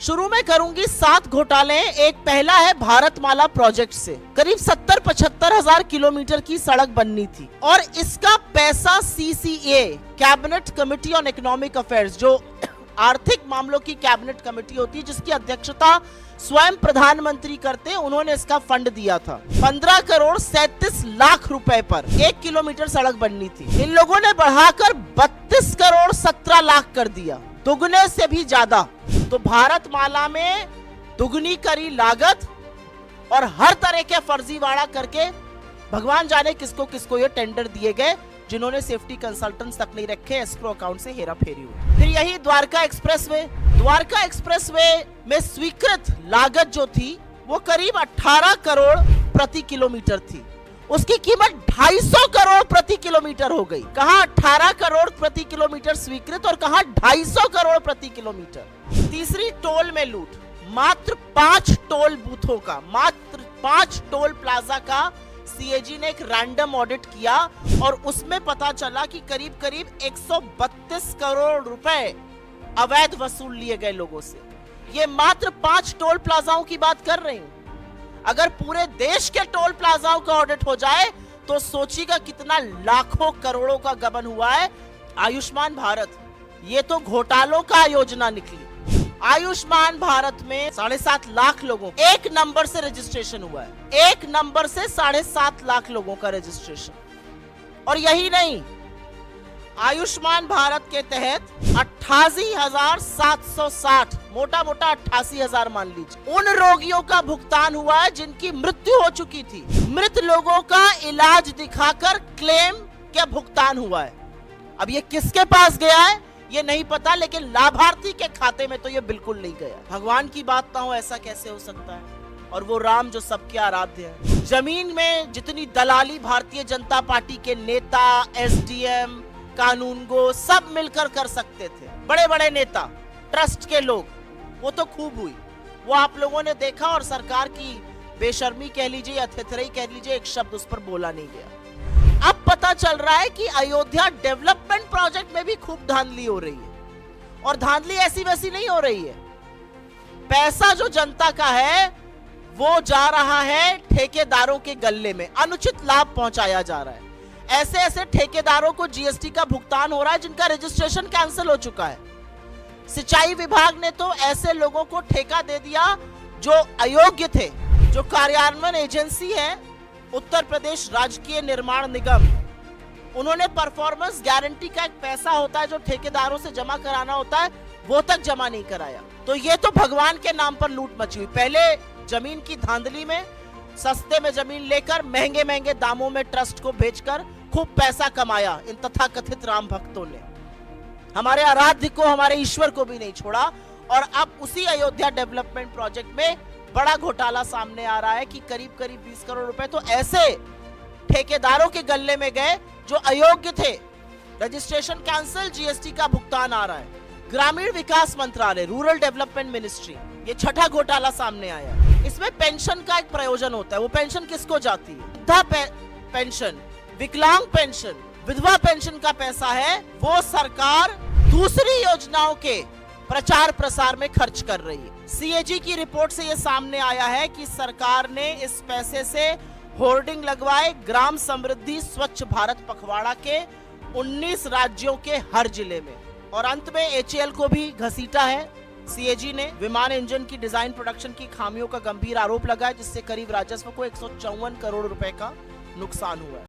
शुरू में करूंगी 7 घोटाले। एक पहला है भारतमाला प्रोजेक्ट से करीब 70-75 हजार किलोमीटर की सड़क बननी थी और इसका पैसा CCA cabinet committee on economic affairs, जो आर्थिक मामलों की कैबिनेट कमेटी होती है जिसकी अध्यक्षता स्वयं प्रधानमंत्री करते हैं, उन्होंने इसका फंड दिया था। 15 करोड़ 37 लाख रुपए पर 1 किलोमीटर सड़क बननी थी। इन लोगों ने बढ़ाकर 32 करोड़ 17 लाख कर दिया, दुगने से भी ज्यादा। तो भारतमाला में दुगनी करी लागत और हर तरह के फर्जीवाड़ा करके भगवान जाने किसको किसको ये टेंडर दिए गए, जिन्होंने सेफ्टी कंसल्टेंट्स तक नहीं रखे, एस्क्रो अकाउंट से हेरा फेरी हुई। फिर यही द्वारका एक्सप्रेसवे में स्वीकृत लागत जो थी वो करीब 18 करोड़ प्रति किलोमीटर थी। उसकी कीमत 250 करोड़ प्रति किलोमीटर हो गई। कहां 18 करोड़ प्रति किलोमीटर स्वीकृत और कहां 250 करोड़ प्रति किलोमीटर। तीसरी टोल में लूट, मात्र 5 टोल बूथों का, मात्र 5 टोल प्लाजा का सीएजी ने एक रैंडम ऑडिट किया और उसमें पता चला कि करीब करीब 132 करोड़ रुपए अवैध वसूल लिए गए लोगों से। ये मात्र 5 टोल प्लाजाओं की बात कर रही हूं। अगर पूरे देश के टोल प्लाजाओं का ऑडिट हो जाए तो सोचिएगा कितना लाखों करोड़ों का गबन हुआ है। आयुष्मान भारत, ये तो घोटालों का योजना निकली। आयुष्मान भारत में 7.5 लाख लोगों एक नंबर से रजिस्ट्रेशन हुआ है, एक नंबर से 7.5 लाख लोगों का रजिस्ट्रेशन। और यही नहीं, आयुष्मान भारत के तहत 88,760, मोटा मोटा 88,000 मान लीजिए, उन रोगियों का भुगतान हुआ है जिनकी मृत्यु हो चुकी थी। मृत लोगों का इलाज दिखाकर क्लेम का भुगतान हुआ है। अब ये किसके पास गया है ये नहीं पता, लेकिन लाभार्थी के खाते में तो ये बिल्कुल नहीं गया। भगवान की बात ना हो, ऐसा कैसे हो सकता है? और वो राम जो सबके आराध्य है। जमीन में जितनी दलाली भारतीय जनता पार्टी के नेता, एसडीएम, कानूनगो सब मिलकर कर सकते थे, बड़े बड़े नेता, ट्रस्ट के लोग, वो तो खूब हुई। वो आप लोगों ने देखा और सरकार की बेशर्मी कह लीजिए या थेथराई कह लीजिए, एक शब्द उस पर बोला नहीं गया। अब पता चल रहा है कि अयोध्या डेवलपमेंट प्रोजेक्ट में भी खूब धांधली हो रही है और धांधली ऐसी वैसी नहीं हो रही है। पैसा जो जनता का है वो जा रहा है ठेकेदारों के गल्ले में, अनुचित लाभ पहुंचाया जा रहा है। ऐसे ऐसे ठेकेदारों को जीएसटी का भुगतान हो रहा है जिनका रजिस्ट्रेशन कैंसिल हो चुका है। सिंचाई विभाग ने तो ऐसे लोगों को ठेका दे दिया जो अयोग्य थे। जो कार्यान्वयन एजेंसी है उत्तर प्रदेश राजकीय निर्माण निगम, उन्होंने परफॉर्मेंस गारंटी का एक पैसा होता है जो ठेकेदारों से जमा कराना होता है, वो तक जमा नहीं कराया। तो ये तो भगवान के नाम पर लूट मची हुई। पहले जमीन की धांधली में सस्ते में जमीन लेकर महंगे महंगे दामों में ट्रस्ट को बेचकर खूब पैसा कमाया इन तथाकथित राम भक्तों ने। हमारे आराध्य को, हमारे ईश्वर को भी नहीं छोड़ा। और अब उसी अयोध्या डेवलपमेंट प्रोजेक्ट में बड़ा घोटाला सामने आ रहा है कि करीब करीब 20 करोड़ रुपए तो ऐसे ठेकेदारों के गल्ले में गए जो अयोग्य थे। रजिस्ट्रेशन कैंसिल, जीएसटी का भुगतान आ रहा है। ग्रामीण विकास मंत्रालय, रूरल डेवलपमेंट मिनिस्ट्री, ये छठा घोटाला सामने आया। इसमें पेंशन का एक प्रयोजन होता है। वो पेंशन किसको जाती है? वृद्धा पेंशन, विकलांग पेंशन, विधवा पेंशन का पैसा है वो सरकार दूसरी योजनाओं के प्रचार प्रसार में खर्च कर रही है। सीएजी की रिपोर्ट से यह सामने आया है कि सरकार ने इस पैसे से होर्डिंग लगवाए ग्राम समृद्धि स्वच्छ भारत पखवाड़ा के 19 राज्यों के हर जिले में। और अंत में एचएएल को भी घसीटा है सीएजी ने। विमान इंजन की डिजाइन प्रोडक्शन की खामियों का गंभीर आरोप लगा है, जिससे करीब राजस्व को 154 करोड़ रुपए का नुकसान हुआ है।